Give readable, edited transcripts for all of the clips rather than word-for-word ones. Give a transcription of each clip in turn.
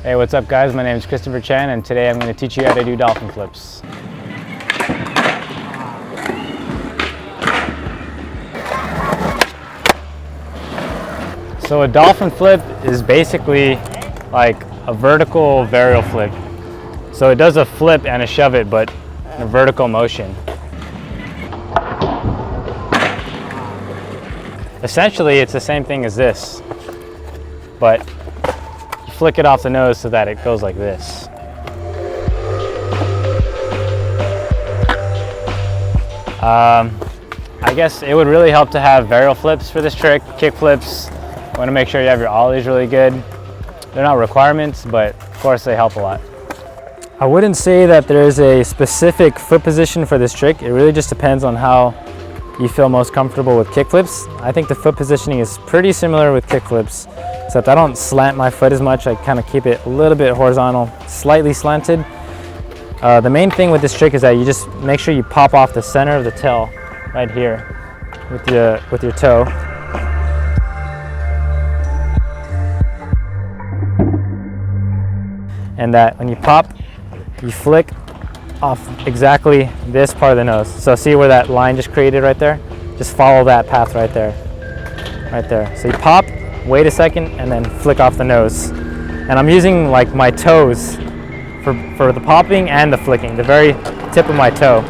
Hey, what's up guys? My name is Christopher Chan and today I'm going to teach you how to do dolphin flips. So a dolphin flip is basically like a vertical varial flip. So it does a flip and a shove it, but in a vertical motion. Essentially, it's the same thing as this, but you flick it off the nose so that it goes like this. I guess it would really help to have varial flips for this trick, kick flips. You want to make sure you have your ollies really good. They're not requirements, but of course they help a lot. I wouldn't say that there is a specific foot position for this trick. It really just depends on how you feel most comfortable with kick flips. I think the foot positioning is pretty similar with kick flips, except I don't slant my foot as much. I kind of keep it a little bit horizontal, slightly slanted. The main thing with this trick is that you just make sure you pop off the center of the tail right here with your toe. And that when you pop, you flick off exactly this part of the nose. So see where that line just created right there? Just follow that path right there. Right there. So you pop, wait a second, and then flick off the nose. And I'm using like my toes for the popping and the flicking, the very tip of my toe.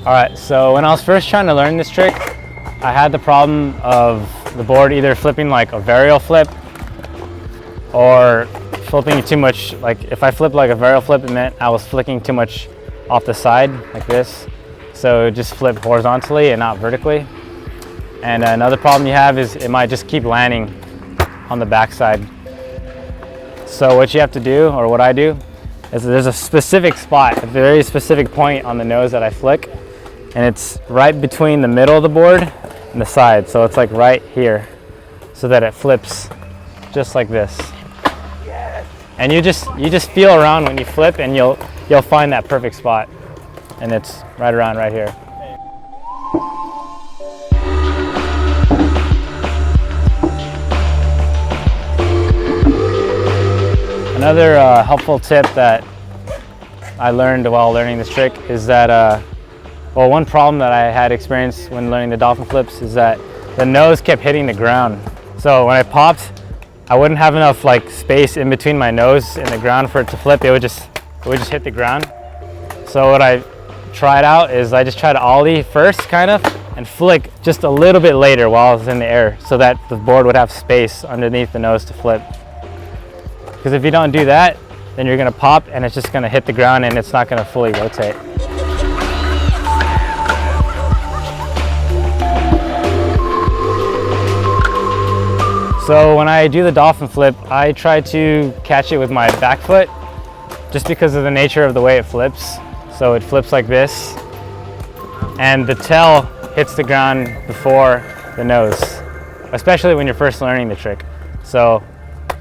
All right, so when I was first trying to learn this trick, I had the problem of the board either flipping like a varial flip or flipping too much. Like if I flipped like a varial flip, it meant I was flicking too much off the side like this. So just flip horizontally and not vertically. And another problem you have is it might just keep landing on the backside. So what you have to do, or what I do, is there's a specific spot, a very specific point on the nose that I flick, and it's right between the middle of the board and the side. So it's like right here, so that it flips just like this. And you just feel around when you flip, and you'll find that perfect spot, and it's right around right here. Another helpful tip that I learned while learning this trick is that, well, one problem that I had experienced when learning the dolphin flips is that the nose kept hitting the ground. So when I popped, I wouldn't have enough like space in between my nose and the ground for it to flip. It would just hit the ground. So what I tried out is I just tried to ollie first kind of and flick just a little bit later while I was in the air, so that the board would have space underneath the nose to flip. Because if you don't do that, then you're gonna pop and it's just gonna hit the ground and it's not gonna fully rotate. So when I do the dolphin flip, I try to catch it with my back foot, just because of the nature of the way it flips. So it flips like this, and the tail hits the ground before the nose, especially when you're first learning the trick. So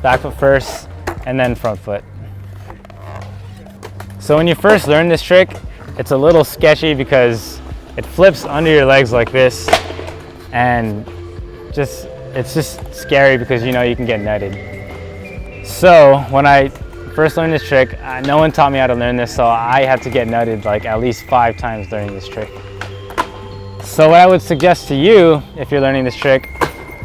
back foot first, and then front foot. So when you first learn this trick, it's a little sketchy because it flips under your legs like this, and it's just scary because you know you can get nutted. So when I first learned this trick, no one taught me how to learn this, so I had to get nutted like at least 5 times learning this trick. So what I would suggest to you if you're learning this trick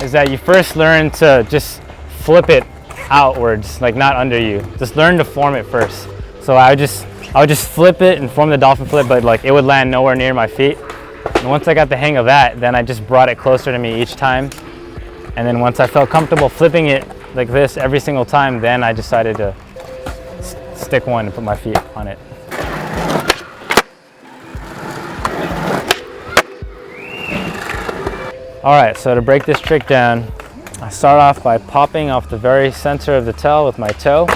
is that you first learn to just flip it outwards, like not under you. Just learn to form it first. So I would just flip it and form the dolphin flip, but like it would land nowhere near my feet. And once I got the hang of that, then I just brought it closer to me each time. And then once I felt comfortable flipping it like this every single time, then I decided to stick one and put my feet on it. All right, so to break this trick down, I start off by popping off the very center of the tail with my toe,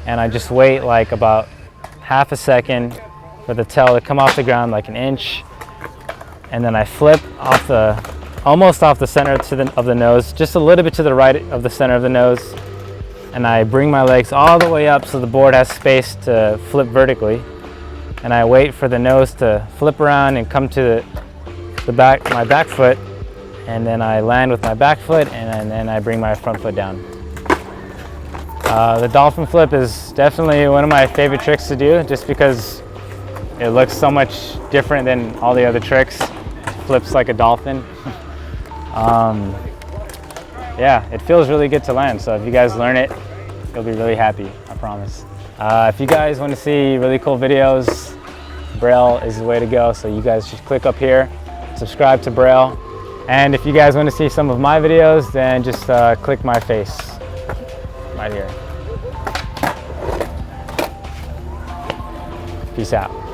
and I just wait like about half a second for the tail to come off the ground like an inch, and then I flip off almost off the center of the nose, just a little bit to the right of the center of the nose, and I bring my legs all the way up so the board has space to flip vertically, and I wait for the nose to flip around and come to my back foot, and then I land with my back foot, and then I bring my front foot down. The dolphin flip is definitely one of my favorite tricks to do, just because it looks so much different than all the other tricks. It flips like a dolphin. Yeah, it feels really good to land, so if you guys learn it, you'll be really happy, I promise. If you guys want to see really cool videos, Braille is the way to go, so you guys should click up here, subscribe to Braille, and if you guys want to see some of my videos, then just click my face right here. Peace out.